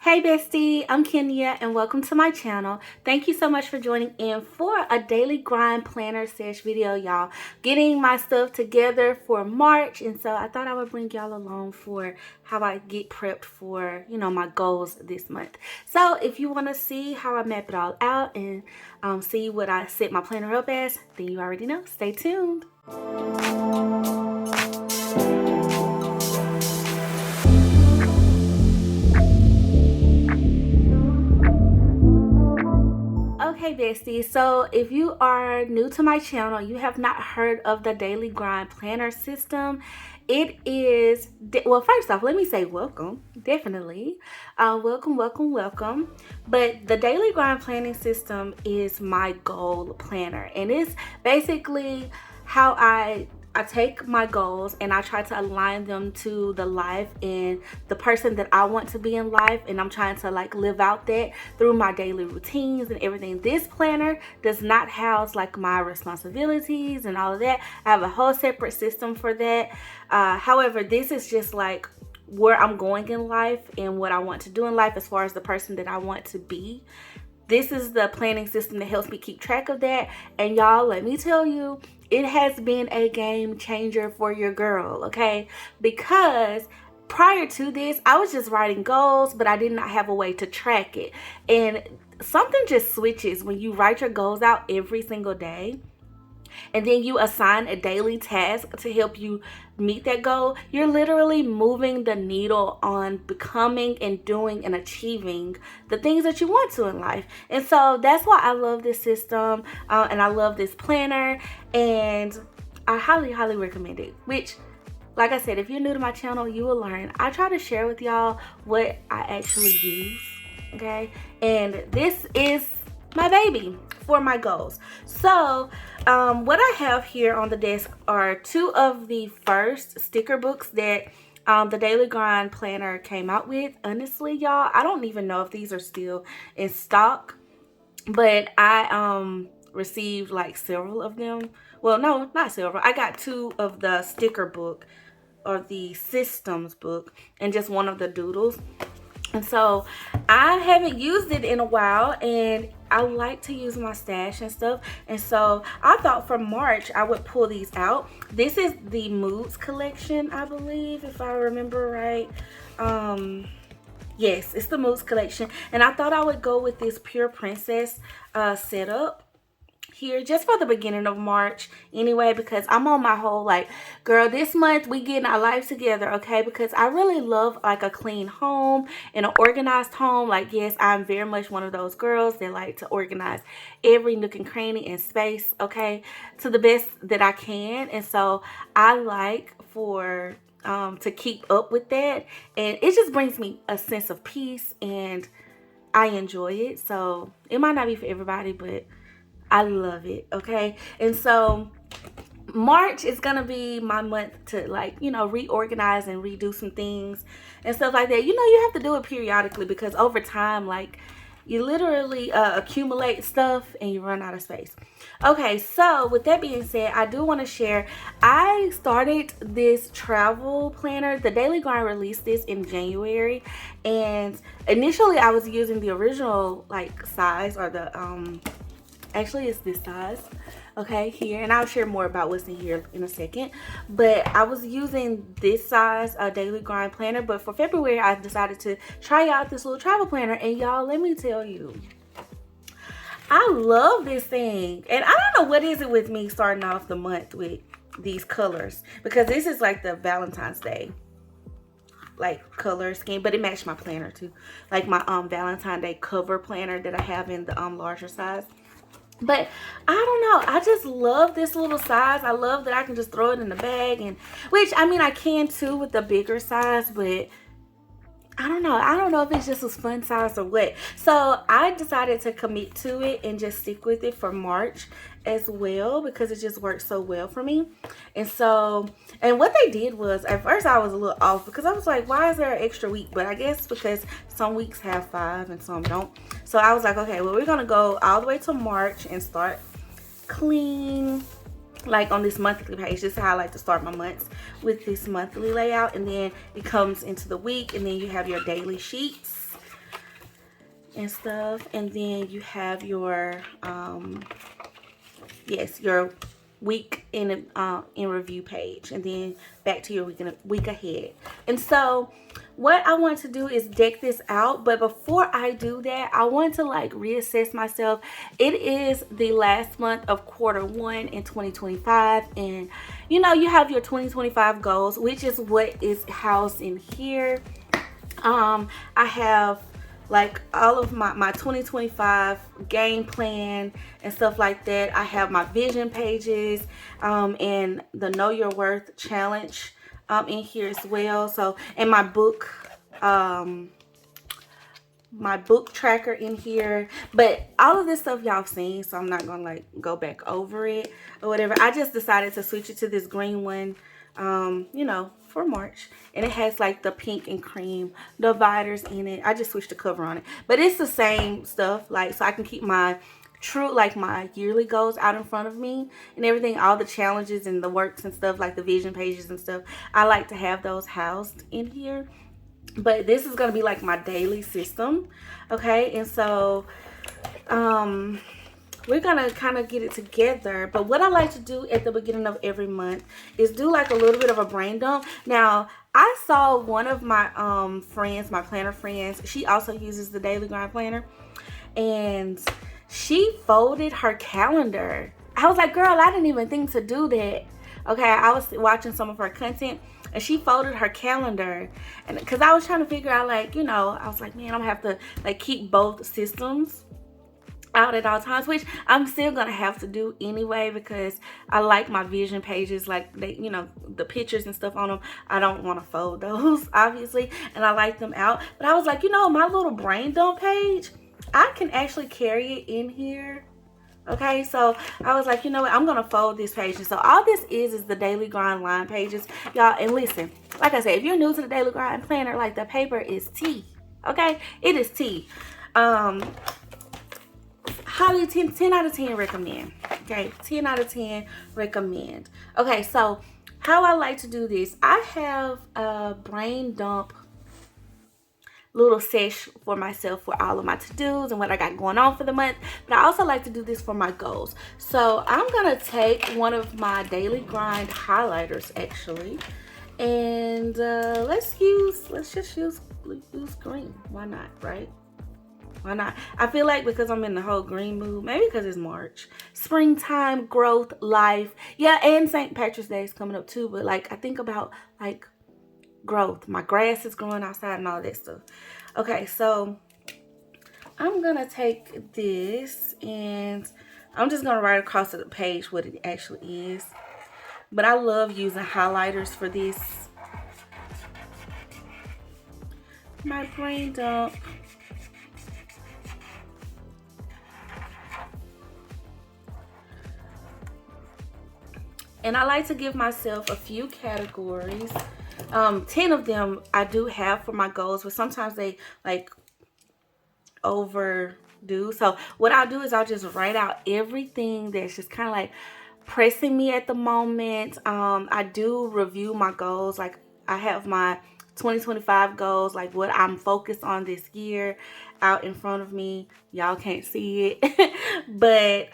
Hey bestie, I'm Kenya and welcome to my channel. Thank you so much for joining in for a daily grind planner sesh video, y'all. Getting my stuff together for March, and so I thought I would bring y'all along for how I get prepped for, my goals this month. So if you want to see how I map it all out and see what I set my planner up as, then you already know. Stay tuned. Okay besties, so if you are new to my channel, you have not heard of the daily grind planner system. It is, well, first off, let me say welcome, definitely. Welcome. But the daily grind planning system is my goal planner, and it's basically how I take my goals and I try to align them to the life and the person that I want to be in life, and I'm trying to live out that through my daily routines and everything. This planner does not house my responsibilities and all of that. I have a whole separate system for that. However, this is just where I'm going in life and what I want to do in life as far as the person that I want to be. This is the planning system that helps me keep track of that. And y'all, let me tell you, it has been a game changer for your girl, okay? Because prior to this, I was just writing goals, but I did not have a way to track it. And something just switches when you write your goals out every single day, and then you assign a daily task to help you meet that goal. You're literally moving the needle on becoming and doing and achieving the things that you want to in life. And so that's why I love this system, and I love this planner, and I highly recommend it. Which, like I said, if you're new to my channel, you will learn. I try to share with y'all what I actually use, okay? And this is my baby for my goals. So what I have here on the desk are two of the first sticker books that the Daily Grind Planner came out with. Honestly, y'all, I don't even know if these are still in stock, but I received several of them. Well, no, not several. I got two of the sticker book, or the systems book, and just one of the doodles. And so I haven't used it in a while, and I like to use my stash and stuff. And so I thought for March I would pull these out. This is the Moods collection, I believe, if I remember right. Yes, it's the Moods collection. And I thought I would go with this Pure Princess setup here just for the beginning of March anyway, because I'm on my whole girl, this month we getting our life together, okay? Because I really love a clean home and an organized home. Yes, I'm very much one of those girls that like to organize every nook and cranny and space, okay, to the best that I can. And so I like for to keep up with that, and it just brings me a sense of peace, and I enjoy it. So it might not be for everybody, but I love it, okay? And so March is gonna be my month to reorganize and redo some things and stuff like that. You have to do it periodically, because over time, you literally accumulate stuff and you run out of space. Okay, so with that being said, I do want to share, I started this travel planner. The Daily Grind released this in January, and initially I was using the original size, or the actually it's this size, okay, here, and I'll share more about what's in here in a second. But I was using this size Daily Grind planner, but for February I decided to try out this little travel planner, and y'all, let me tell you, I love this thing. And I don't know what is it with me starting off the month with these colors, because this is the Valentine's Day color scheme, but it matched my planner too, my Valentine's Day cover planner that I have in the larger size. But I don't know, I just love this little size. I love that I can just throw it in the bag, and which, I mean, I can too with the bigger size, but I don't know if it's just a fun size or what. So I decided to commit to it and just stick with it for March as well, because it just works so well for me. And so, and what they did was, at first I was a little off, because I was like, why is there an extra week? But I guess because some weeks have 5 and some don't. So I was like, okay, well, we're gonna go all the way to March and start clean, on this monthly page. This is how I like to start my months, with this monthly layout, and then it comes into the week, and then you have your daily sheets. and stuff. And then you have your yes, your week in review page, and then back to your week ahead. And so what I want to do is deck this out, but before I do that, I want to like reassess myself. It is the last month of quarter one in 2025, and you have your 2025 goals, which is what is housed in here. I have like all of my 2025 game plan and stuff like that. I have my vision pages and the Know Your Worth challenge in here as well. So, and my book tracker in here. But all of this stuff y'all have seen, so I'm not gonna like go back over it or whatever. I just decided to switch it to this green one for March, and it has like the pink and cream dividers in it. I just switched the cover on it, but it's the same stuff, like, so I can keep my my yearly goals out in front of me and everything, all the challenges and the works and stuff, like the vision pages and stuff. I like to have those housed in here, but this is going to be like my daily system. Okay, and so we're gonna kind of get it together. But what I like to do at the beginning of every month is do like a little bit of a brain dump. Now, I saw one of my friends, my planner friends, she also uses the Daily Grind Planner, and she folded her calendar. I was like, girl, I didn't even think to do that. Okay, I was watching some of her content, and she folded her calendar, and because I was trying to figure out, like, I was like, man, I'm gonna have to like keep both systems out at all times, which I'm still gonna have to do anyway, because I like my vision pages, like they, the pictures and stuff on them. I don't want to fold those obviously, and I like them out. But I was like, my little brain dump page, I can actually carry it in here. Okay, so I was like, you know what, I'm gonna fold this page. And so all this is the Daily Grind line pages, y'all. And listen, like I said, if you're new to the Daily Grind Planner, like, the paper is tea. Okay, it is tea. Highly 10 out of 10 recommend. Okay, 10 out of 10 recommend. Okay, so how I like to do this, I have a brain dump little sesh for myself for all of my to-dos and what I got going on for the month. But I also like to do this for my goals. So I'm gonna take one of my Daily Grind highlighters actually, and let's just use green. Why not, right? Why not? I feel like because I'm in the whole green mood, maybe because it's March, springtime, growth, life. Yeah, and St. Patrick's Day is coming up too. But like, I think about like growth. My grass is growing outside and all that stuff. Okay, so I'm gonna take this and I'm just gonna write across the page what it actually is. But I love using highlighters for this. My brain dump. And I like to give myself a few categories. 10 of them I do have for my goals, but sometimes they like overdo. So what I'll do is I'll just write out everything that's just kind of like pressing me at the moment. I do review my goals. Like, I have my 2025 goals, like what I'm focused on this year, out in front of me. Y'all can't see it. But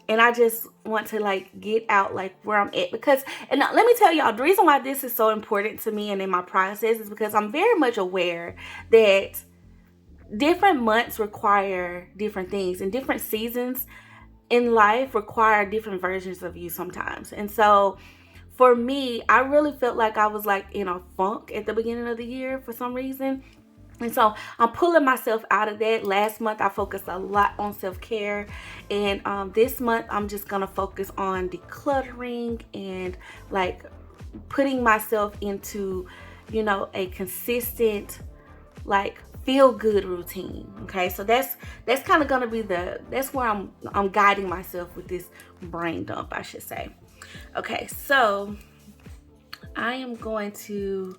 and I just want to like get out like where I'm at, because, and let me tell y'all, the reason why this is so important to me and in my process is because I'm very much aware that different months require different things, and different seasons in life require different versions of you sometimes. And so for me, I really felt like I was like in a funk at the beginning of the year for some reason. And so I'm pulling myself out of that. Last month I focused a lot on self-care, and this month I'm just gonna focus on decluttering and like putting myself into a consistent like feel good routine. Okay, so that's kind of gonna be that's where I'm guiding myself with this brain dump, I should say. Okay, so I am going to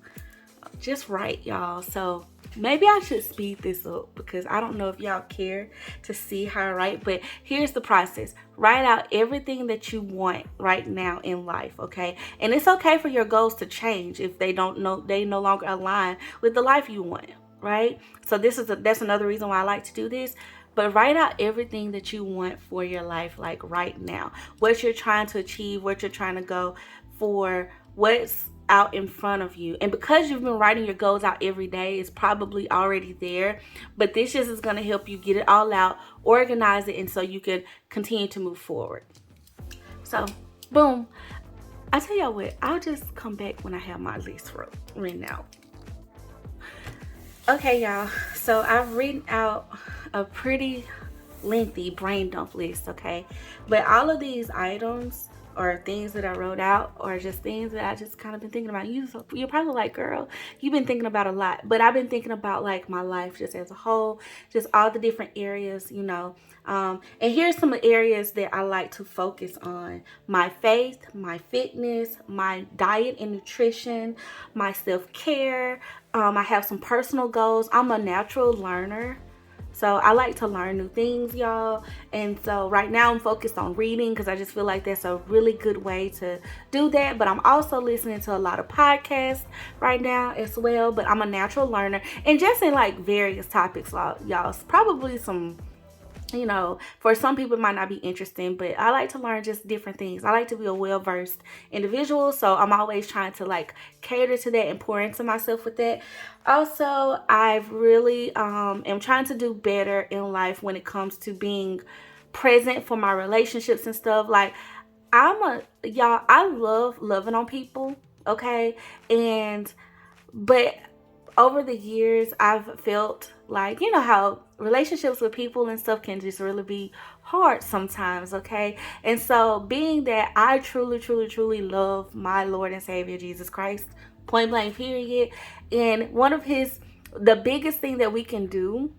just write, y'all. So maybe I should speed this up because I don't know if y'all care to see how I write, but here's the process. Write out everything that you want right now in life, okay? And it's okay for your goals to change if they no longer align with the life you want. right? So that's another reason why I like to do this. But write out everything that you want for your life, like right now. What you're trying to achieve, what you're trying to go for, what's out in front of you. And because you've been writing your goals out every day, it's probably already there. But this just is going to help you get it all out, organize it, and so you can continue to move forward. So, boom. I tell y'all what, I'll just come back when I have my list written out. Okay, y'all. So I've written out a pretty lengthy brain dump list, okay? But all of these items or things that I wrote out or just things that I just kind of been thinking about. You're probably like, girl, you've been thinking about a lot. But I've been thinking about like my life just as a whole, just all the different areas, you know. And here's some areas that I like to focus on: my faith, my fitness, my diet and nutrition, my self-care. I have some personal goals. I'm a natural learner. So I like to learn new things, y'all. And so right now I'm focused on reading because I just feel like that's a really good way to do that. But I'm also listening to a lot of podcasts right now as well. But I'm a natural learner and just in like various topics, y'all. Probably some, you know, for some people it might not be interesting, but I like to learn just different things. I like to be a well-versed individual, so I'm always trying to like cater to that and pour into myself with that. Also, I've really am trying to do better in life when it comes to being present for my relationships and stuff. Like y'all, I love loving on people, okay? And but over the years, I've felt like, you know, how relationships with people and stuff can just really be hard sometimes, okay? And so, being that I truly, truly, truly love my Lord and Savior Jesus Christ, point blank, period, and the biggest thing that we can do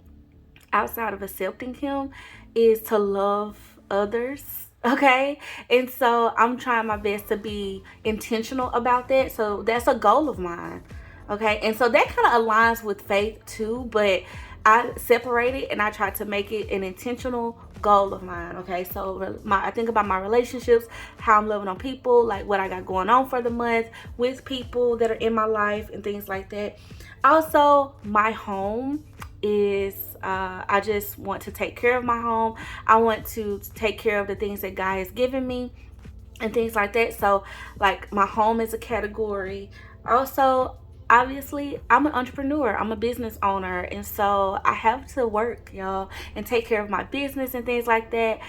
outside of accepting Him is to love others. Okay. And so I'm trying my best to be intentional about that. So that's a goal of mine. Okay. And so that kind of aligns with faith too, but I separate it and I try to make it an intentional goal of mine. Okay. So I think about my relationships, how I'm loving on people, like what I got going on for the month with people that are in my life and things like that. Also, my home is I just want to take care of my home. I want to take care of the things that God has given me and things like that. So like my home is a category. Also, obviously, I'm an entrepreneur. I'm a business owner, and so I have to work, y'all, and take care of my business and things like that.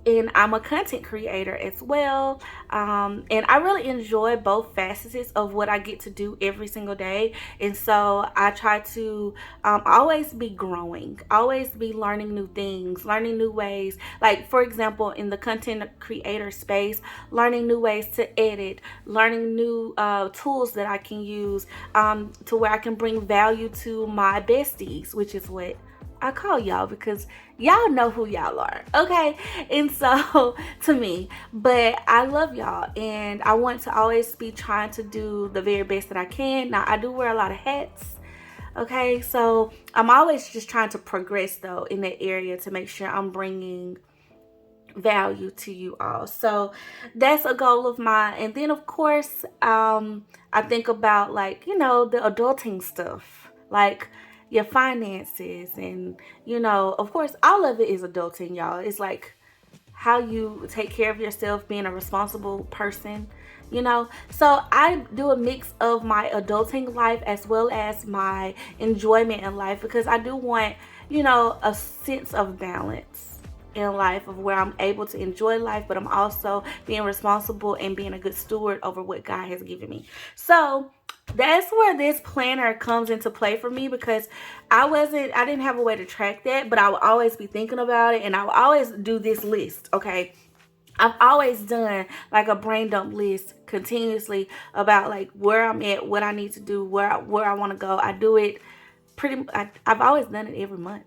And I'm a content creator as well. And I really enjoy both facets of what I get to do every single day. And so I try to always be growing, always be learning new things, learning new ways. Like, for example, in the content creator space, learning new ways to edit, learning new tools that I can use to where I can bring value to my besties, which is what I call y'all because y'all know who y'all are, okay? And so to me, but I love y'all and I want to always be trying to do the very best that I can. Now, I do wear a lot of hats, okay? So I'm always just trying to progress though in that area to make sure I'm bringing value to you all. So that's a goal of mine. And then of course, I think about like, you know, the adulting stuff, like your finances and, you know, of course, all of it is adulting, y'all. It's like how you take care of yourself, being a responsible person, you know. So I do a mix of my adulting life as well as my enjoyment in life because I do want, you know, a sense of balance in life of where I'm able to enjoy life, but I'm also being responsible and being a good steward over what God has given me. So that's where this planner comes into play for me because I didn't have a way to track that, but I would always be thinking about it and I would always do this list, okay? I've always done like a brain dump list continuously about like where I'm at, what I need to do, where I want to go. I do it I've always done it every month.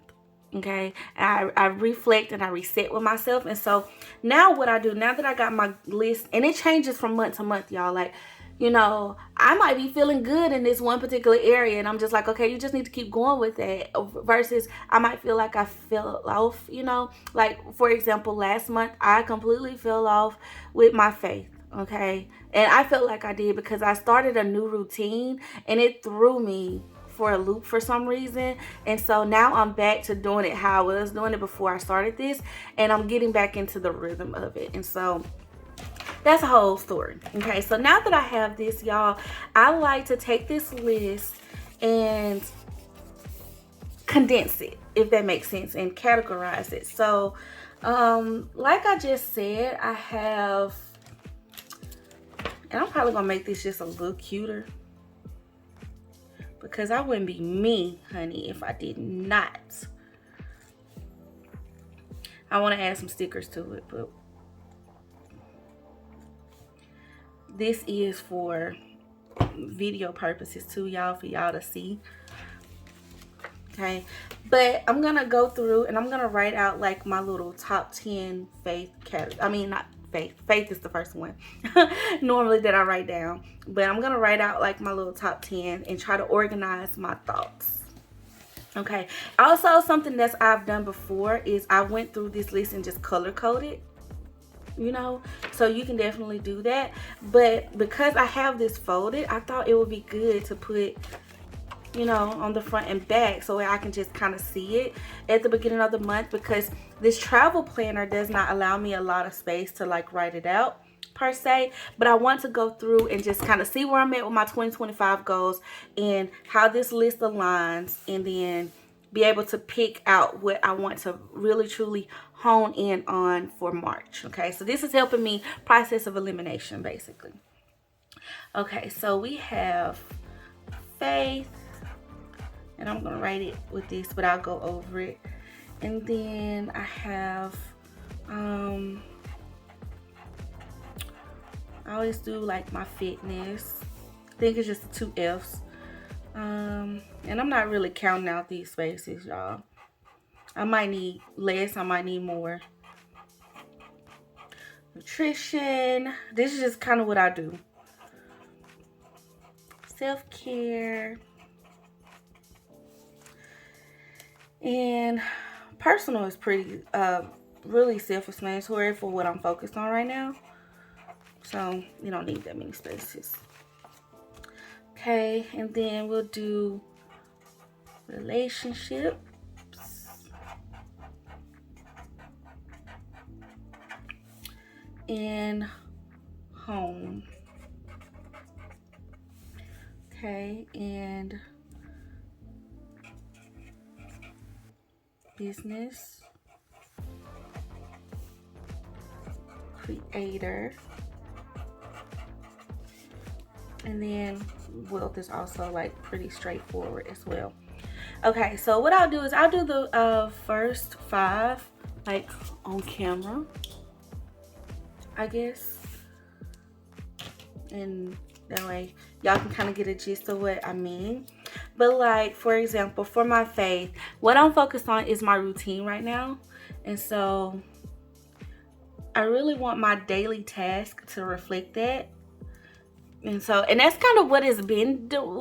Okay, and I reflect and I reset with myself. And so now what I do, now that I got my list, and it changes from month to month, y'all, like, you know, I might be feeling good in this one particular area and I'm just like, okay, you just need to keep going with that, versus I might feel like I fell off, you know. Like, for example, last month I completely fell off with my faith, okay, and I felt like I did because I started a new routine and it threw me for a loop for some reason. And so now I'm back to doing it how I was doing it before I started this, and I'm getting back into the rhythm of it. And so that's a whole story. Okay, so now that I have this, y'all, I like to take this list and condense it, if that makes sense, and categorize it. So like I just said, I have, and I'm probably gonna make this just a little cuter, because I wouldn't be me, honey, if I did not. I want to add some stickers to it, but this is for video purposes too, y'all, for y'all to see. Okay, but I'm gonna go through and I'm gonna write out like my little top 10 faith category. I mean, not faith is the first one normally that I write down, but I'm gonna write out like my little top 10 and try to organize my thoughts. Okay, also something that I've done before is I went through this list and just color coded, you know, so you can definitely do that. But because I have this folded, I thought it would be good to put, you know, on the front and back so I can just kind of see it at the beginning of the month, because this travel planner does not allow me a lot of space to like write it out per se, but I want to go through and just kind of see where I'm at with my 2025 goals and how this list aligns, and then be able to pick out what I want to really truly hone in on for March. Okay, so this is helping me process of elimination basically. Okay, so we have faith, and I'm gonna write it with this, but I'll go over it. And then I have I always do like my fitness. I think it's just the 2 F's. And I'm not really counting out these spaces, y'all. I might need less, I might need more. Nutrition, this is just kind of what I do. Self-care. And personal is pretty really self-explanatory for what I'm focused on right now, so you don't need that many spaces. Okay, and then we'll do relationships and home. Okay, and business, creator, and then wealth is also like pretty straightforward as well. Okay, so what I'll do is I'll do the first 5 like on camera, I guess, and that way y'all can kind of get a gist of what I mean. But like, for example, for my faith, what I'm focused on is my routine right now. And so I really want my daily task to reflect that. And so, and that's kind of what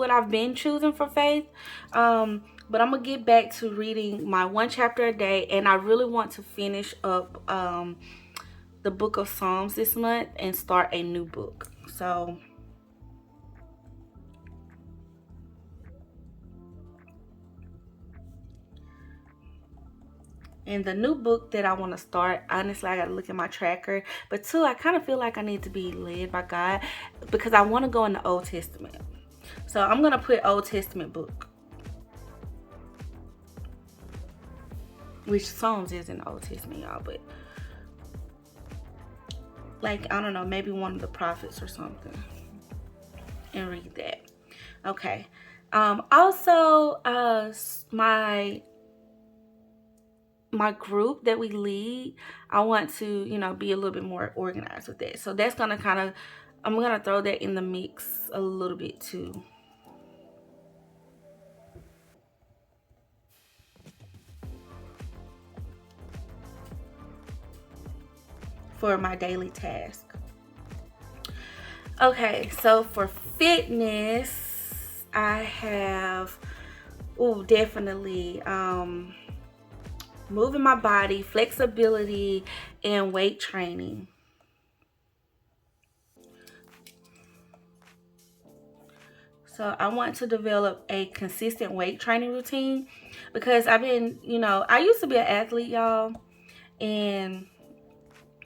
I've been choosing for faith. But I'm gonna get back to reading my 1 chapter a day, and I really want to finish up the book of Psalms this month and start a new book. So and the new book that I want to start, honestly, I got to look at my tracker. But 2, I kind of feel like I need to be led by God, because I want to go in the Old Testament. So I'm going to put Old Testament book, which Psalms is in the Old Testament, y'all. But like, I don't know, maybe one of the prophets or something, and read that. Okay. Also, my group that we lead, I want to, you know, be a little bit more organized with that. So that's gonna kind of, I'm gonna throw that in the mix a little bit too. For my daily task. Okay, so for fitness, I have, definitely moving my body, flexibility, and weight training. So I want to develop a consistent weight training routine because I've been, I used to be an athlete, y'all. And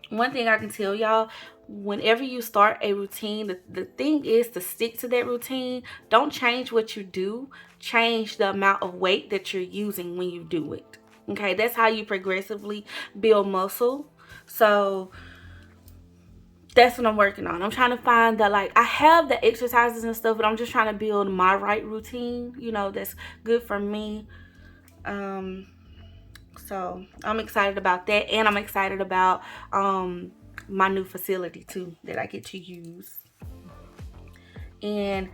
one thing I can tell y'all, whenever you start a routine, the thing is to stick to that routine. Don't change what you do. Change the amount of weight that you're using when you do it. Okay, that's how you progressively build muscle. So that's what I'm working on. I'm trying to find that, like, I have the exercises and stuff, but I'm just trying to build my right routine, that's good for me. So I'm excited about that, and I'm excited about my new facility too that I get to use. And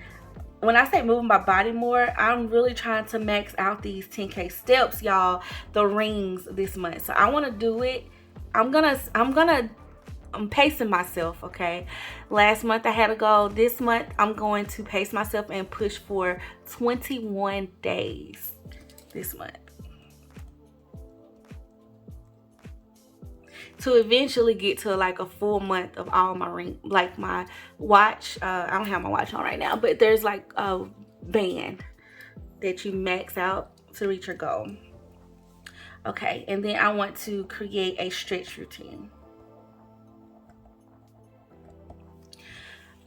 when I say moving my body more, I'm really trying to max out these 10K steps, y'all, the rings this month. So I want to do it. I'm pacing myself, okay? Last month I had a goal. This month I'm going to pace myself and push for 21 days this month, to eventually get to like a full month of all my ring, like my watch. I don't have my watch on right now, but there's like a band that you max out to reach your goal. Okay, and then I want to create a stretch routine.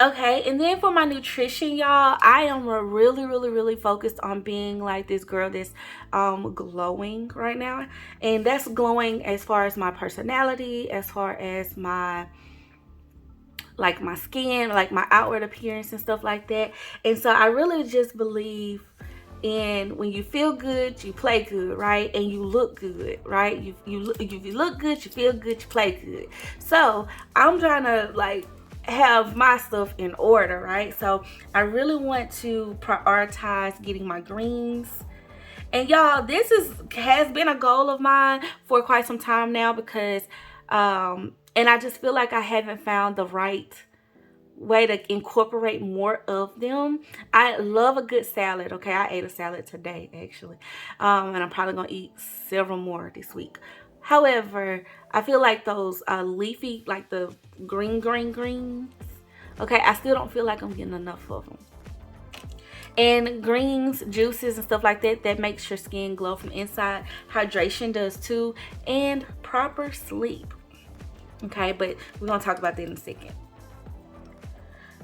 Okay, and then for my nutrition, y'all, I am really focused on being like this girl that's glowing right now. And that's glowing as far as my personality, as far as my skin, like my outward appearance and stuff like that. And so I really just believe in, when you feel good, you play good, right? And you look good, right? You look good, you feel good, you play good. So I'm trying to like have my stuff in order, right? So I really want to prioritize getting my greens. And y'all, this has been a goal of mine for quite some time now, because and I just feel like I haven't found the right way to incorporate more of them. I love a good salad. Okay, I ate a salad today actually, and I'm probably gonna eat several more this week. However, I feel like those leafy, like the greens, okay, I still don't feel like I'm getting enough of them. And greens, juices, and stuff like that, that makes your skin glow from inside. Hydration does too, and proper sleep. Okay, but we're gonna talk about that in a second.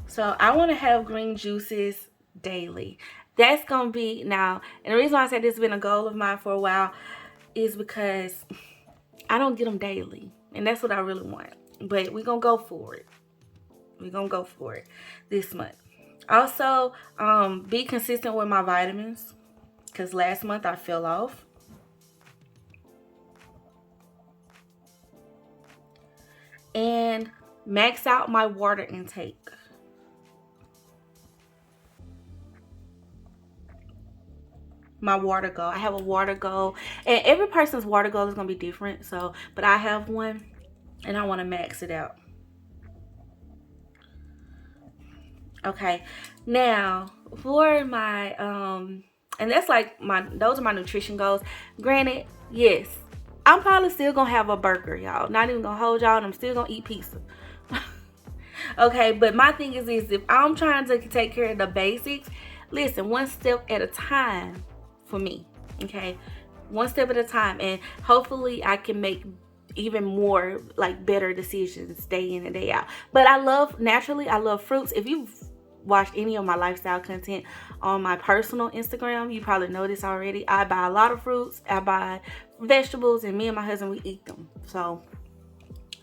So I want to have green juices daily. That's gonna be now, and the reason why I said this has been a goal of mine for a while is because I don't get them daily, and that's what I really want. But we're gonna go for it. We're gonna go for it this month. Also, be consistent with my vitamins, because last month I fell off. And max out my water intake. My water goal. I have a water goal, and every person's water goal is gonna be different. So, but I have one, and I want to max it out. Okay, now for my and that's like those are my nutrition goals. Granted, yes, I'm probably still gonna have a burger, y'all. Not even gonna hold y'all, and I'm still gonna eat pizza. Okay, but my thing is if I'm trying to take care of the basics, listen, one step at a time for me. Okay, one step at a time, and hopefully I can make even more like better decisions day in and day out. But I love fruits. If you've watched any of my lifestyle content on my personal Instagram, you probably know this already. I buy a lot of fruits, I buy vegetables, and me and my husband, we eat them. So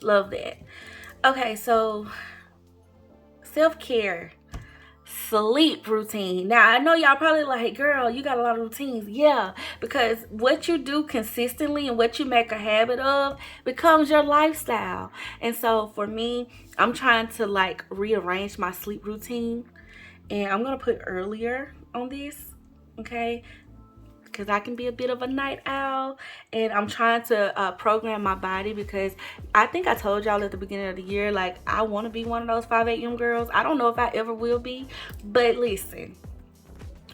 love that. Okay, so self-care, sleep routine. Now I know y'all probably like, girl, you got a lot of routines. Yeah, because what you do consistently and what you make a habit of becomes your lifestyle. And so for me, I'm trying to like rearrange my sleep routine, and I'm gonna put earlier on this, okay, because I can be a bit of a night owl, and I'm trying to program my body, because I think I told y'all at the beginning of the year, like, I want to be one of those 5 a.m. girls. I don't know if I ever will be, but listen,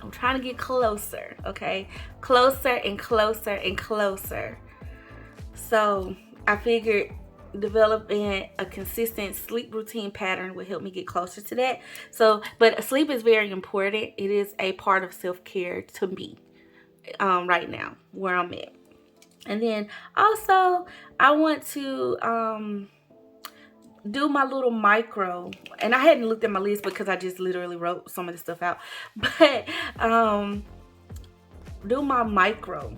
I'm trying to get closer, okay? Closer and closer and closer. So I figured developing a consistent sleep routine pattern will help me get closer to that. So, but sleep is very important. It is a part of self-care to me right now, where I'm at. And then also, I want to do my little micro, and I hadn't looked at my list because I just literally wrote some of the stuff out. But do my micro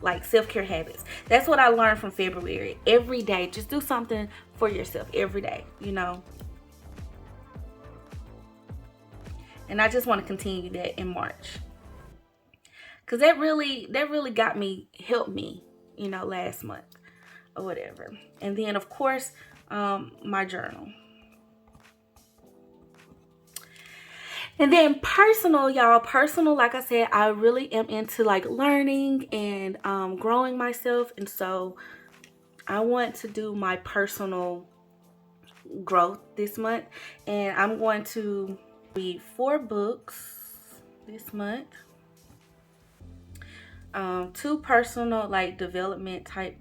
like self-care habits. That's what I learned from February. Every day, just do something for yourself every day, you know. And I just want to continue that in March, because that really helped me, you know, last month or whatever. And then of course, my journal. And then personal, y'all. Personal, like I said, I really am into like learning and growing myself. And so I want to do my personal growth this month. And I'm going to read 4 books this month. 2 personal like development type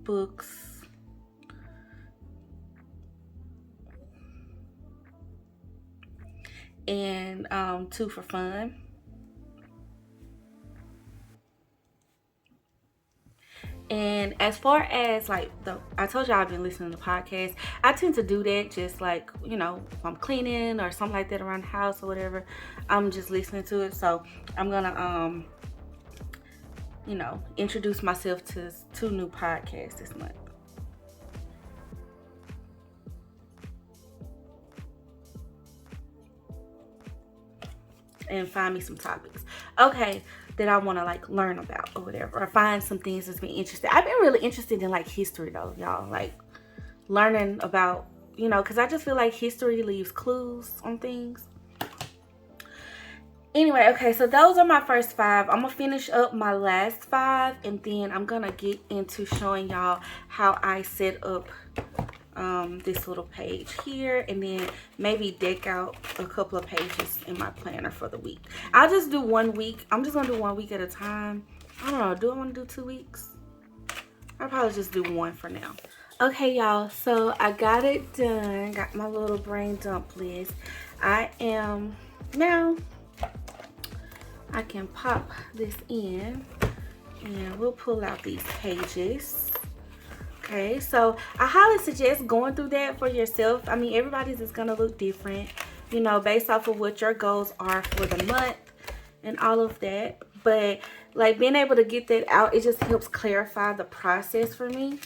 books. And 2 for fun. And as far as like I told y'all I've been listening to podcasts. I tend to do that just like, you know, if I'm cleaning or something like that around the house or whatever, I'm just listening to it. So I'm gonna you know, introduce myself to 2 new podcasts this month. And find me some topics, okay, that I want to like learn about or whatever, or find some things that's been interesting. I've been really interested in like history though, y'all, like learning about, you know, because I just feel like history leaves clues on things. Anyway, okay, so those are my first 5. I'm gonna finish up my last 5, and then I'm gonna get into showing y'all how I set up this little page here, and then maybe deck out a couple of pages in my planner for the week. I'll just do 1 week. I'm just gonna do 1 week at a time. I don't know, do I want to do 2 weeks? I'll probably just do 1 for now. Okay, y'all, so I got it done. Got my little brain dump list. I am now, I can pop this in and we'll pull out these pages. Okay, so I highly suggest going through that for yourself. I mean, everybody's is gonna look different, you know, based off of what your goals are for the month and all of that. But like being able to get that out, it just helps clarify the process for me.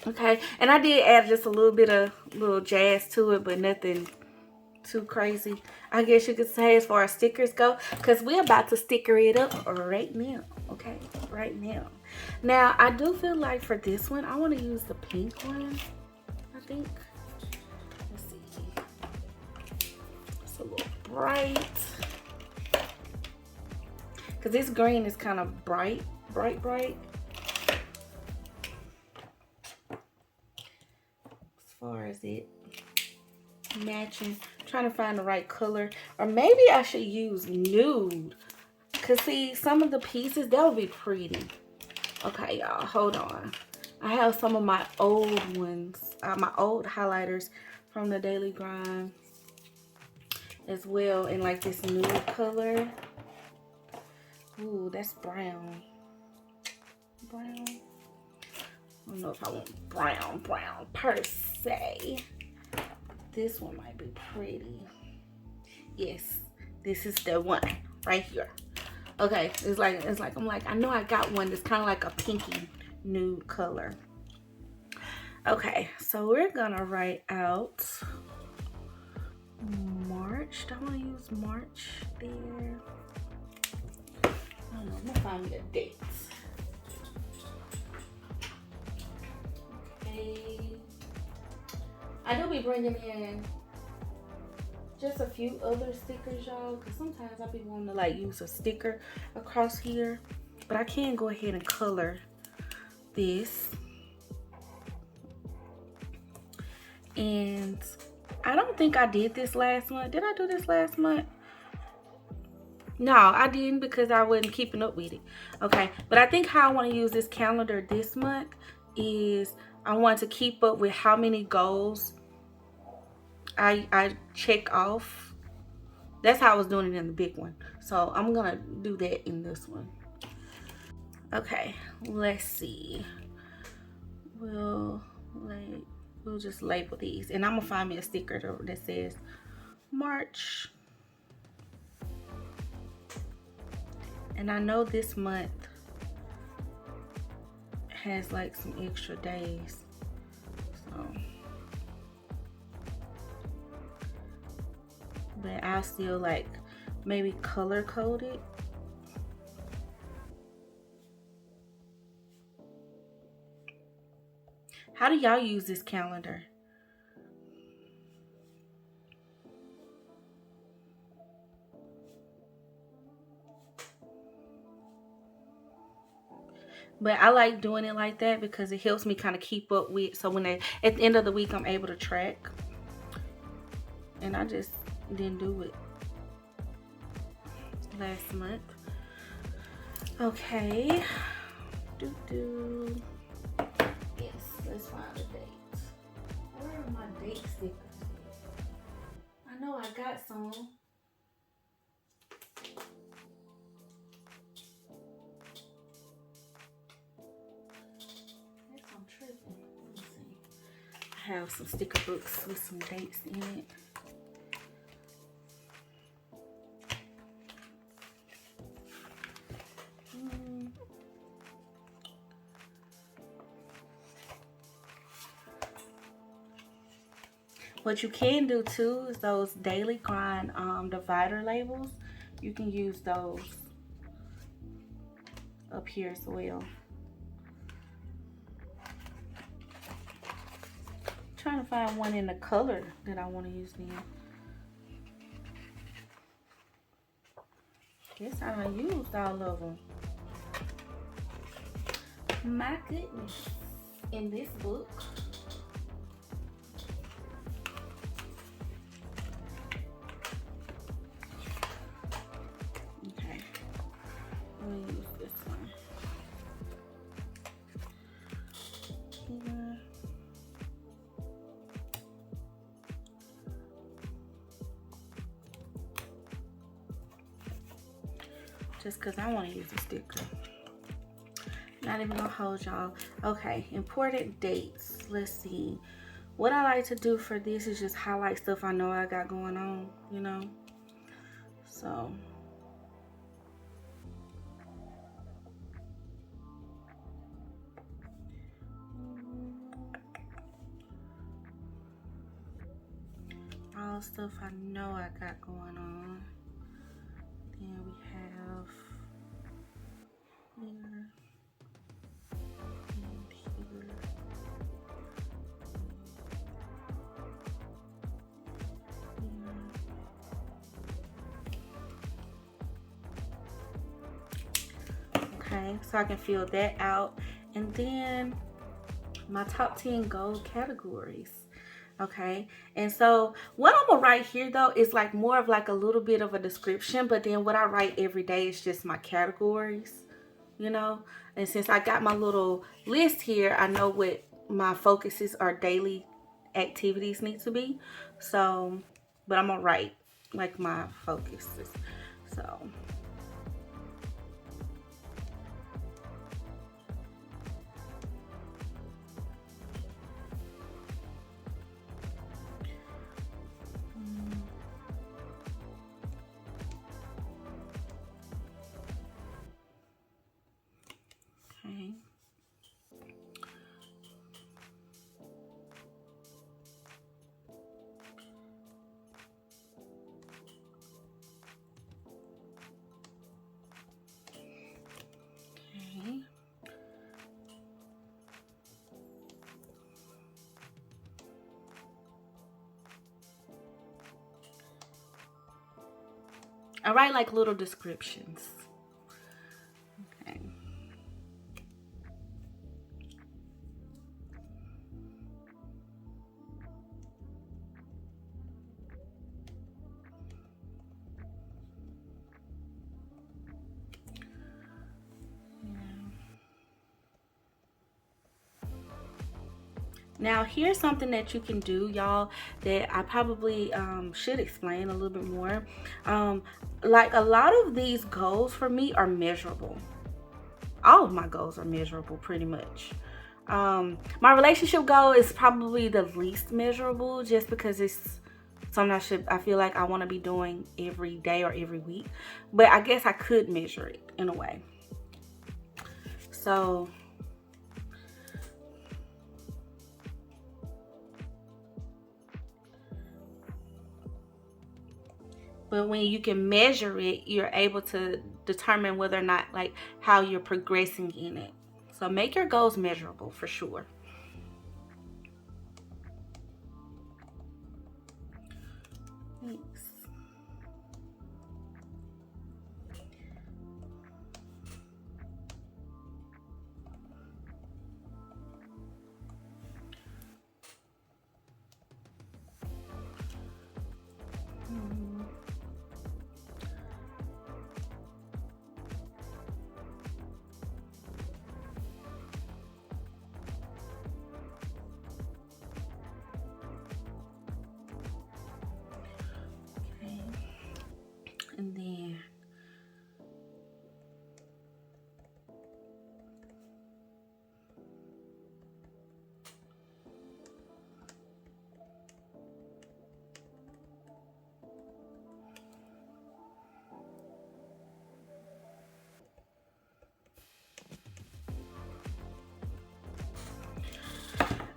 Okay, and I did add just a little bit of little jazz to it, but nothing too crazy, I guess you could say, as far as stickers go, because we're about to sticker it up right now. Okay, right now. Now I do feel like for this one I want to use the pink one, I think. Let's see, it's a little bright because this green is kind of bright. As far as it matching, trying to find the right color, or maybe I should use nude, because see, some of the pieces, that would be pretty. Okay, y'all, hold on. I have some of my old ones, my old highlighters from the Daily Grind as well, in like this nude color. Ooh, that's brown. I don't know if I want brown per se. This one might be pretty. Yes, this is the one right here. Okay, it's like I'm like, I know I got one that's kind of like a pinky nude color. Okay, so we're gonna write out March. Do I want to use March there? I don't know. I'm gonna find me a date. Okay. I do be bringing in just a few other stickers, y'all, because sometimes I be wanting to like use a sticker across here, but I can go ahead and color this. And I don't think I did this last month. Did I do this last month? No, I didn't because I wasn't keeping up with it. Okay, but I think how I want to use this calendar this month is I want to keep up with how many goals I check off. That's how I was doing it in the big one. So I'm gonna do that in this one. Okay, let's see. We'll like we'll just label these, and I'm gonna find me a sticker that says March. And I know this month has like some extra days, so but I'll still like maybe color code it. How do y'all use this calendar? But I like doing it like that because it helps me kind of keep up with, so when at the end of the week I'm able to track. And I just didn't do it last month. Okay. Yes, let's find a date. Where are my date stickers? I know I got some. Guess I'm tripping. Let me see. I have some sticker books with some dates in it. What you can do too is those daily grind divider labels. You can use those up here as well. I'm trying to find one in the color that I want to use then. Guess I done used all of them. My goodness. In this book. Okay. I'm going to use this one. Here. Just because I want to use a sticker. Not even gonna hold y'all. Okay, important dates. Let's see. What I like to do for this is just highlight stuff I know I got going on, you know. So all stuff I know I got going on. Then we have here. Okay, so I can fill that out. And then my top 10 goal categories. Okay, and so what I'm gonna write here though is like more of like a little bit of a description, but then what I write every day is just my categories, you know. And since I got my little list here, I know what my focuses or daily activities need to be. So, but I'm gonna write like my focuses. So okay. Okay. I write like little descriptions. Okay. Now, here's something that you can do, y'all, that I probably should explain a little bit more. Like a lot of these goals for me are measurable. All of my goals are measurable pretty much. My relationship goal is probably the least measurable just because it's something I feel like I want to be doing every day or every week. But I guess I could measure it in a way. So but when you can measure it, you're able to determine whether or not, like, how you're progressing in it. So make your goals measurable for sure. Thanks. Okay. And then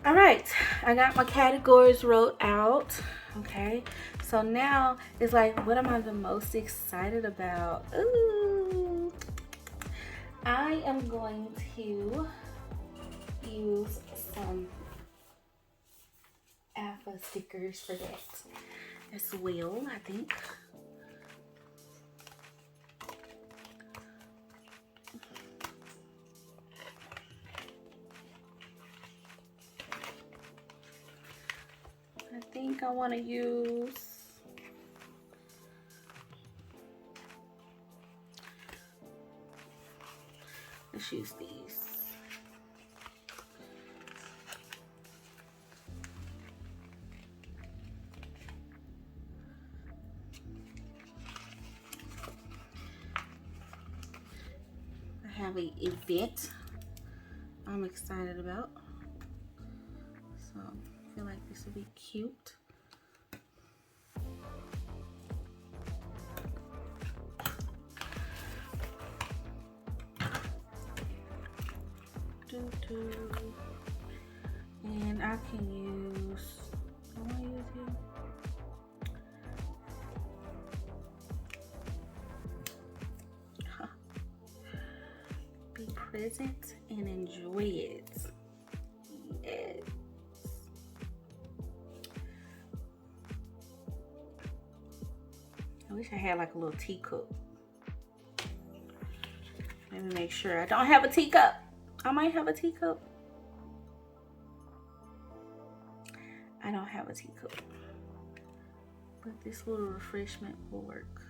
all right, I got my categories wrote out. Okay, so now it's like, what am I the most excited about? Ooh, I am going to use some alpha stickers for that as well, I think. I think I want to let's use these. I have an event I'm excited about, so I feel like this will be cute. And I can use, I want to use you. Be present and enjoy it. Yes. I wish I had like a little teacup. Let me make sure I don't have a teacup. I might have a teacup. I don't have a teacup, but this little refreshment will work.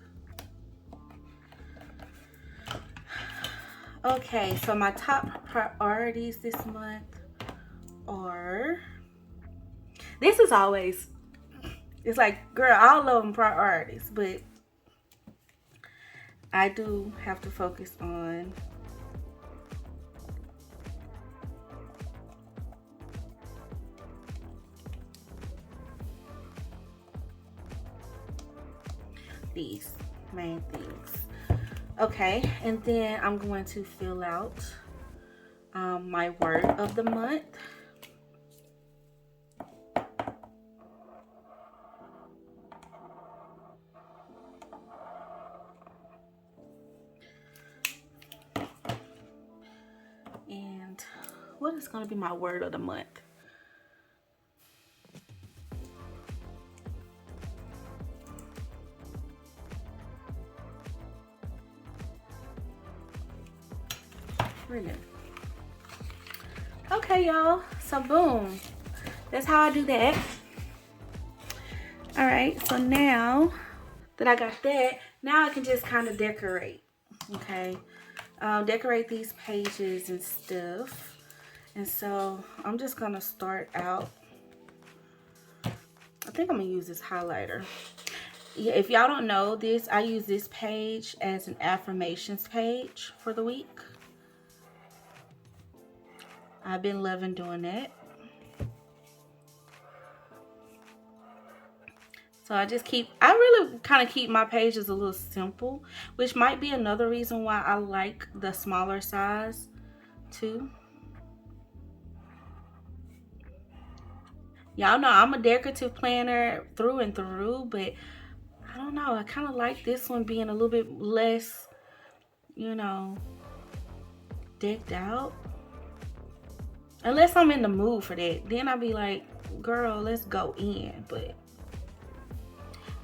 Okay, so my top priorities this month are, this is always, it's like, girl, all of them priorities, but I do have to focus on these main things. Okay, and then I'm going to fill out my word of the month. And what is going to be my word of the month? Really? Okay, y'all. So boom. That's how I do that. All right. So now that I got that, now I can just kind of decorate. Okay. Decorate these pages and stuff. And so I'm just gonna start out. I think I'm gonna use this highlighter. Yeah, if y'all don't know this, I use this page as an affirmations page for the week. I've been loving doing that. So I really kind of keep my pages a little simple, which might be another reason why I like the smaller size too. Y'all know I'm a decorative planner through and through, but I don't know. I kind of like this one being a little bit less, you know, decked out. Unless I'm in the mood for that. Then I'll be like, girl, let's go in. But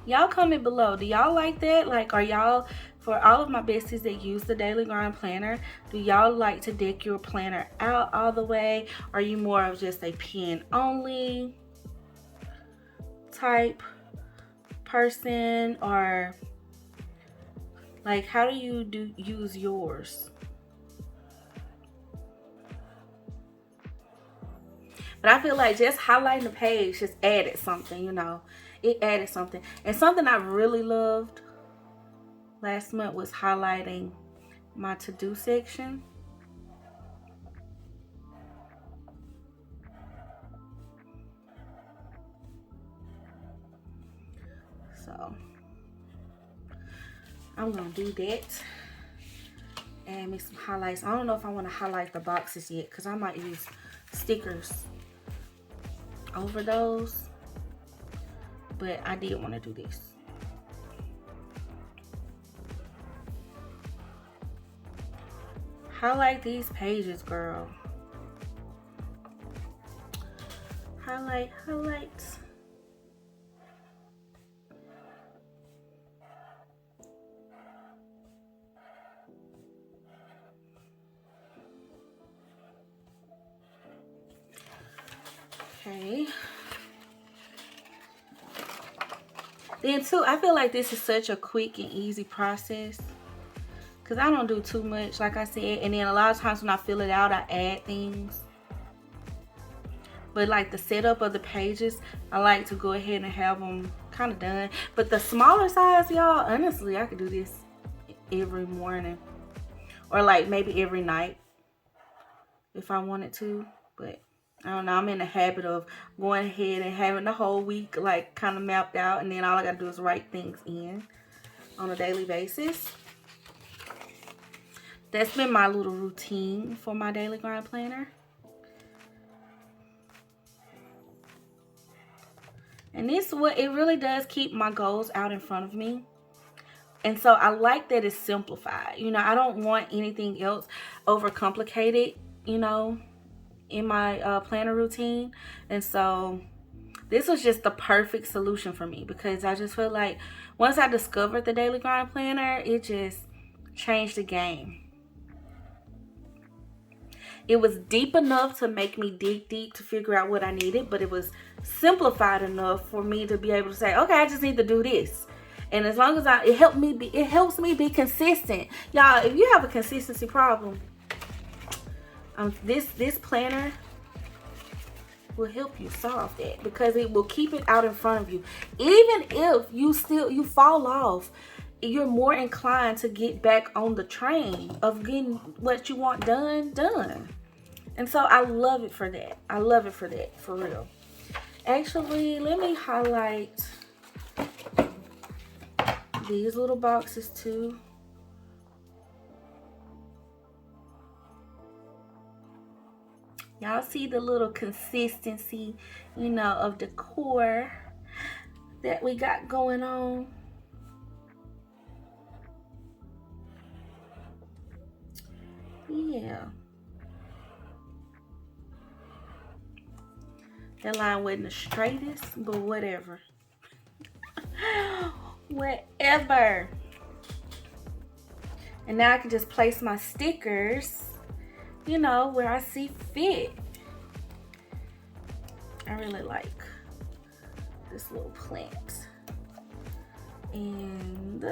y'all comment below. Do y'all like that? Like, are y'all, for all of my besties that use the Daily Grind Planner, do y'all like to deck your planner out all the way? Are you more of just a pen only type person? Or like, how do you use yours? But I feel like just highlighting the page just added something, you know. It added something. And something I really loved last month was highlighting my to-do section. So I'm gonna do that. And make some highlights. I don't know if I want to highlight the boxes yet, because I might use stickers over those. But I did want to do this. Highlight these pages, girl. Highlight. Okay. Then too, I feel like this is such a quick and easy process, because I don't do too much, like I said. And then a lot of times when I fill it out, I add things. But like the setup of the pages, I like to go ahead and have them kind of done. But the smaller size, y'all, honestly, I could do this every morning. Or like maybe every night if I wanted to. But I don't know, I'm in the habit of going ahead and having the whole week like kind of mapped out. And then all I got to do is write things in on a daily basis. That's been my little routine for my Daily Grind Planner. And this what it really does, keep my goals out in front of me. And so I like that it's simplified. You know, I don't want anything else overcomplicated, you know, in my planner routine. And so this was just the perfect solution for me, because I just feel like once I discovered the Daily Grind Planner, it just changed the game. It was deep enough to make me dig deep to figure out what I needed, but it was simplified enough for me to be able to say, okay, I just need to do this. And as long as it helps me be consistent. Y'all, if you have a consistency problem, this planner will help you solve that, because it will keep it out in front of you. Even if you fall off, you're more inclined to get back on the train of getting what you want done. And so I love it for that. I love it for that, for real. Actually, let me highlight these little boxes too. Y'all see the little consistency, you know, of decor that we got going on. Yeah. That line wasn't the straightest, but whatever. Whatever. And now I can just place my stickers, you know, where I see fit. I really like this little plant. And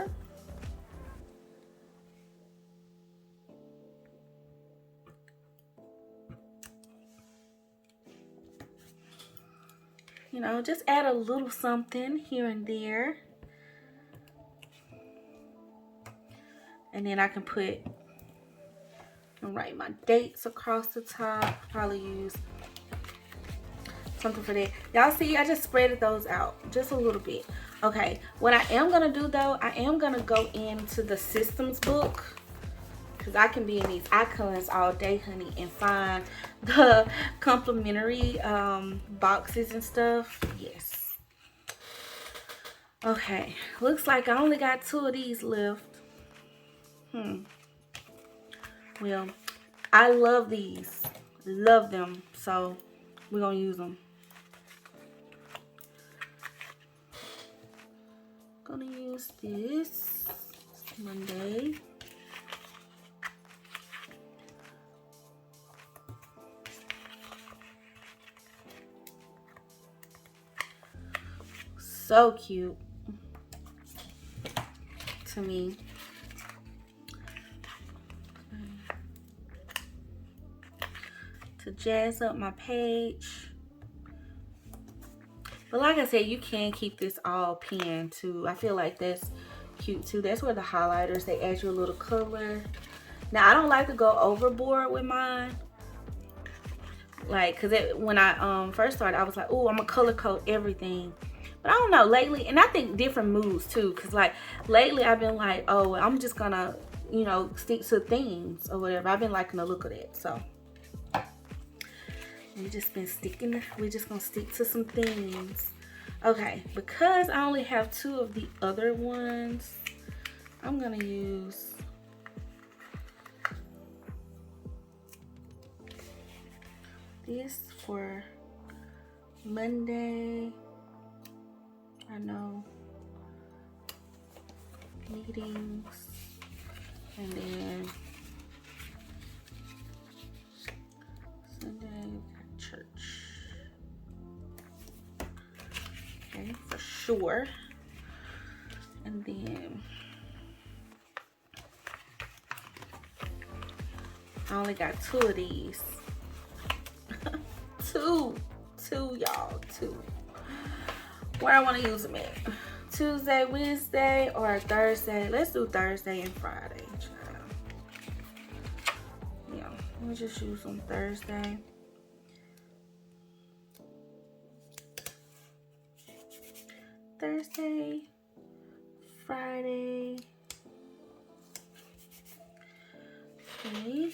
you know, just add a little something here and there. And then I can write my dates across the top. Probably use something for that. Y'all see, I just spreaded those out just a little bit. Okay, what I am gonna do though, I am gonna go into the systems book, because I can be in these icons all day, honey, and find the complimentary boxes and stuff. Yes. Okay, looks like I only got 2 of these left. Well, I love these, love them, so we're gonna use them. Gonna use this Monday. So cute to me. To jazz up my page. But like I said, you can keep this all pinned too. I feel like that's cute too. That's where the highlighters, they add you a little color. Now I don't like to go overboard with mine. Like, cause when I first started, I was like, oh, I'm gonna color code everything. But I don't know, lately, and I think different moods too, cause like lately I've been like, oh, I'm just gonna, you know, stick to themes or whatever. I've been liking the look of that, so we're just gonna stick to some themes. Okay, because I only have 2 of the other ones, I'm gonna use this for Monday. I know, meetings, and then Sunday we got church. Okay, for sure. And then I only got 2 of these. two, y'all, 2. Where I want to use them at? Tuesday, Wednesday, or Thursday? Let's do Thursday and Friday, child. Yeah, let me just use them Thursday. Thursday, Friday. Okay.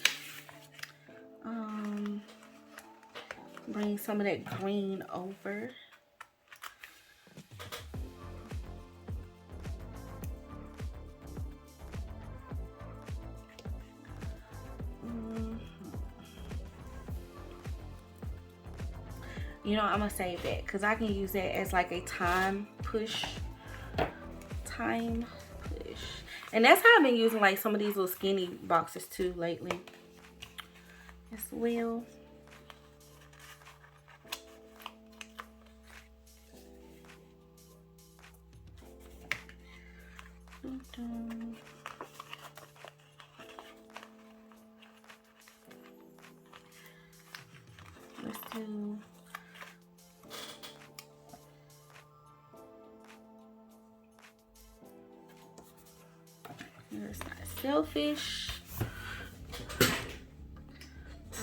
Bring some of that green over. You know, I'm gonna save that because I can use that as like a time push. And that's how I've been using like some of these little skinny boxes too lately as well. Let's do it's not selfish.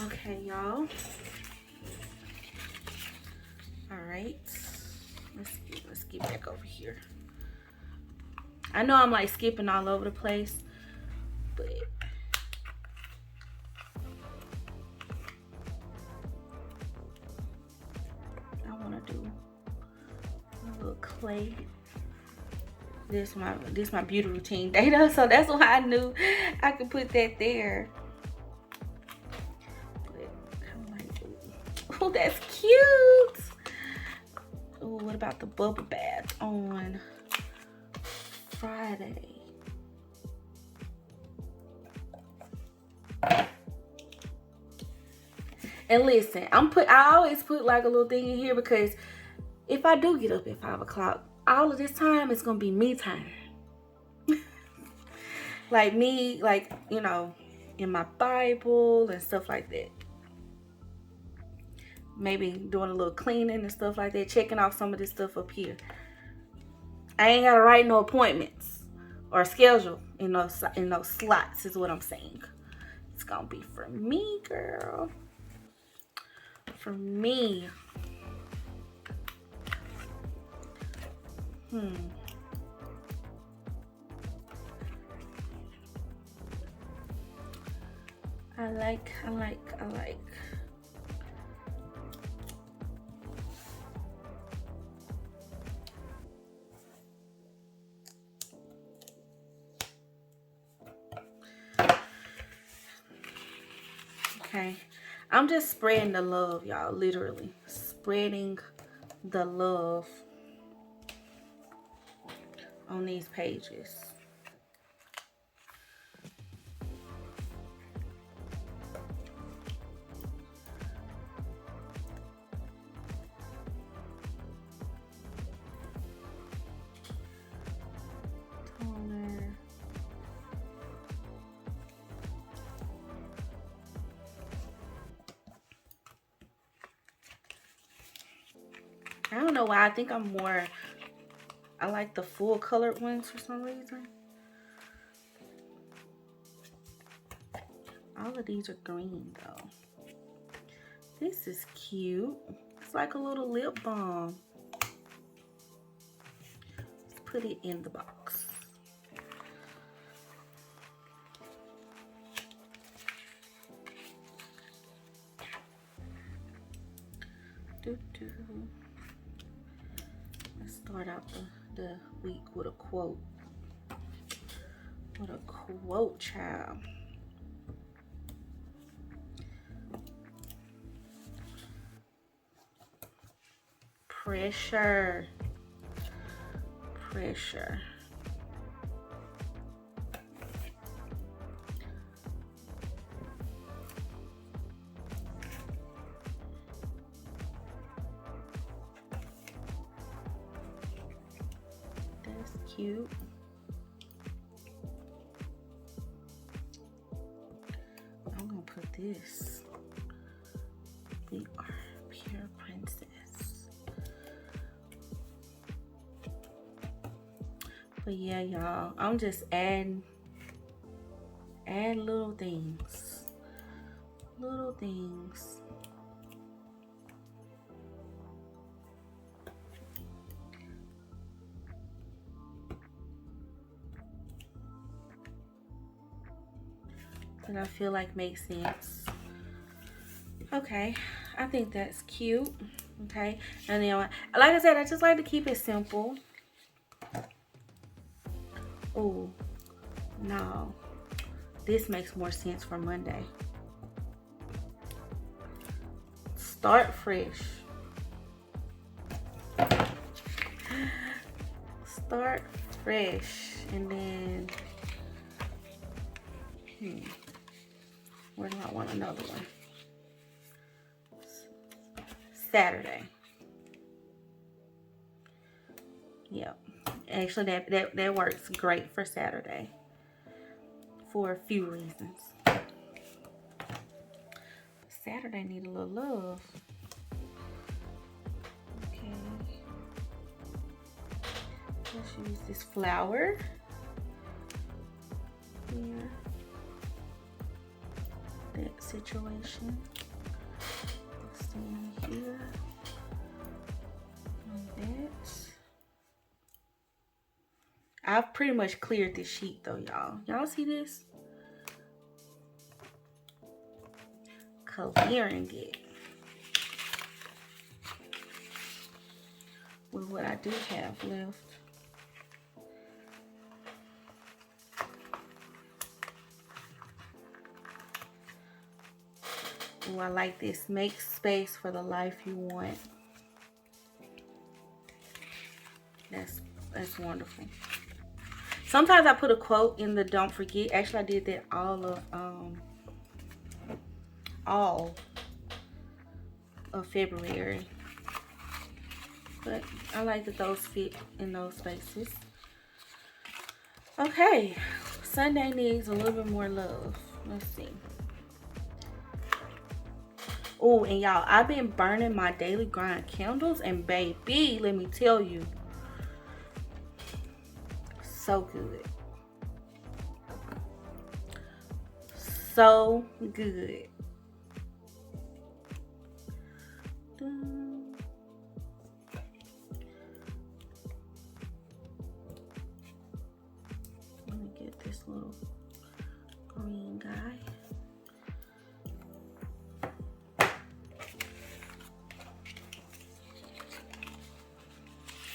Okay, y'all. All right, let's get back over here. I know I'm like skipping all over the place, but I want to do a little clay. This my beauty routine data, so that's why I knew I could put that there. But I'm like, oh, that's cute. Oh, what about the bubble bath on Friday? And listen, I always put like a little thing in here because if I do get up at 5 o'clock, all of this time it's gonna be me time. Like me, like, you know, in my Bible and stuff like that. maybe doing a little cleaning and stuff like that, checking off some of this stuff up here. I ain't gotta write no appointments or schedule in those slots is what I'm saying. It's gonna be for me, girl. For me. I like. Okay, I'm just spreading the love, y'all. Literally spreading the love on these pages. Toner. I don't know why. I think I'm more, I like the full colored ones for some reason. All of these are green though. This is cute. It's like a little lip balm. Let's put it in the box. Let's start out the week with a quote. What a quote, child. Pressure. Pressure. That's cute. I'm gonna put this. We are pure princess. But yeah, y'all, I'm just adding little things. Little things. That I feel like makes sense. Okay, I think that's cute. Okay, and then like I said, I just like to keep it simple. Oh, no, this makes more sense for Monday. Start fresh. Start fresh, and then where do I want another one? Saturday. Yep. Actually, that works great for Saturday for a few reasons. Saturday need a little love. Okay. Let's use this flower here. That situation. Stand here. Like that. I've pretty much cleared this sheet though, y'all. Y'all see this? Clearing it with what I do have left. Oh, I like this. Make space for the life you want. That's wonderful. Sometimes I put a quote in the don't forget. Actually, I did that all of February. But I like that those fit in those spaces. Okay, Sunday needs a little bit more love. Let's see. Oh, and y'all, I've been burning my daily grind candles, and baby, let me tell you, so good. So good. Let me get this little green guy.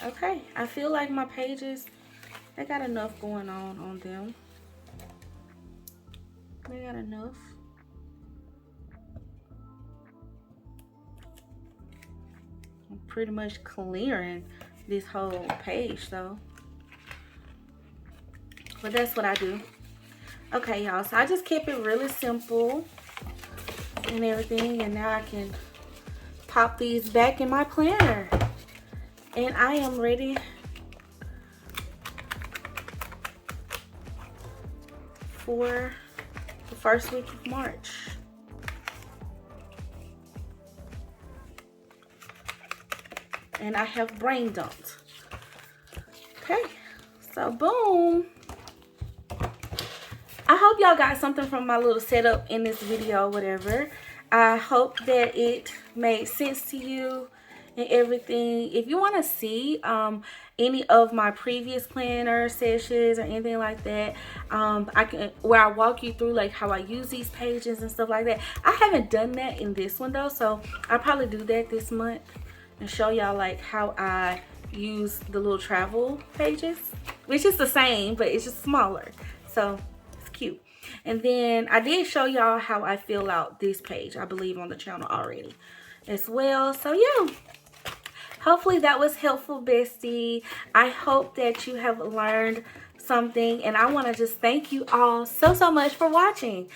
Okay, I feel like my pages, they got enough going on them. They got enough. I'm pretty much clearing this whole page though. But that's what I do. Okay, y'all, so I just kept it really simple and everything, and now I can pop these back in my planner. And I am ready for the first week of March. And I have brain dumped. Okay, so boom. I hope y'all got something from my little setup in this video, whatever. I hope that it made sense to you and everything. If you want to see any of my previous planner sessions or anything like that, where I walk you through like how I use these pages and stuff like that. I haven't done that in this one though, so I'll probably do that this month and show y'all like how I use the little travel pages, which is the same, but it's just smaller. So it's cute. And then I did show y'all how I fill out this page, I believe, on the channel already as well. So yeah, hopefully that was helpful, bestie. I hope that you have learned something, and I want to just thank you all so much for watching.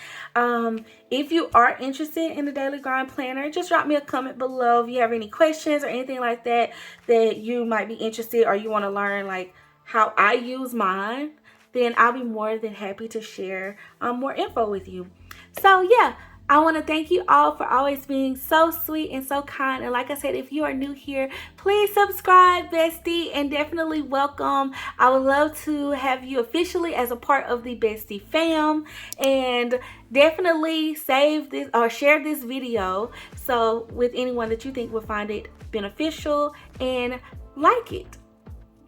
If you are interested in the Daily Grind Planner, just drop me a comment below if you have any questions or anything like that that you might be interested, or you want to learn like how I use mine. Then I'll be more than happy to share more info with you. So yeah, I want to thank you all for always being so sweet and so kind. And like I said, if you are new here, please subscribe, bestie, and definitely welcome. I would love to have you officially as a part of the bestie fam. And definitely save this or share this video so with anyone that you think will find it beneficial, and like it.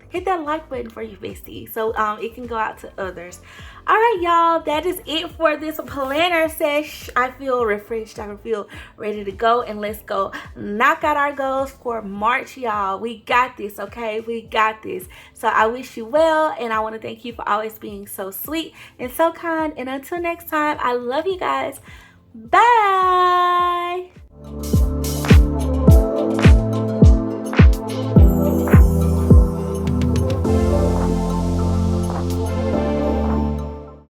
Hit that like button for you, bestie, so it can go out to others. All right, y'all, that is it for this planner sesh. I feel refreshed. I feel ready to go, and let's go knock out our goals for March, y'all. We got this, okay? We got this. So I wish you well, and I want to thank you for always being so sweet and so kind. And until next time, I love you guys. Bye.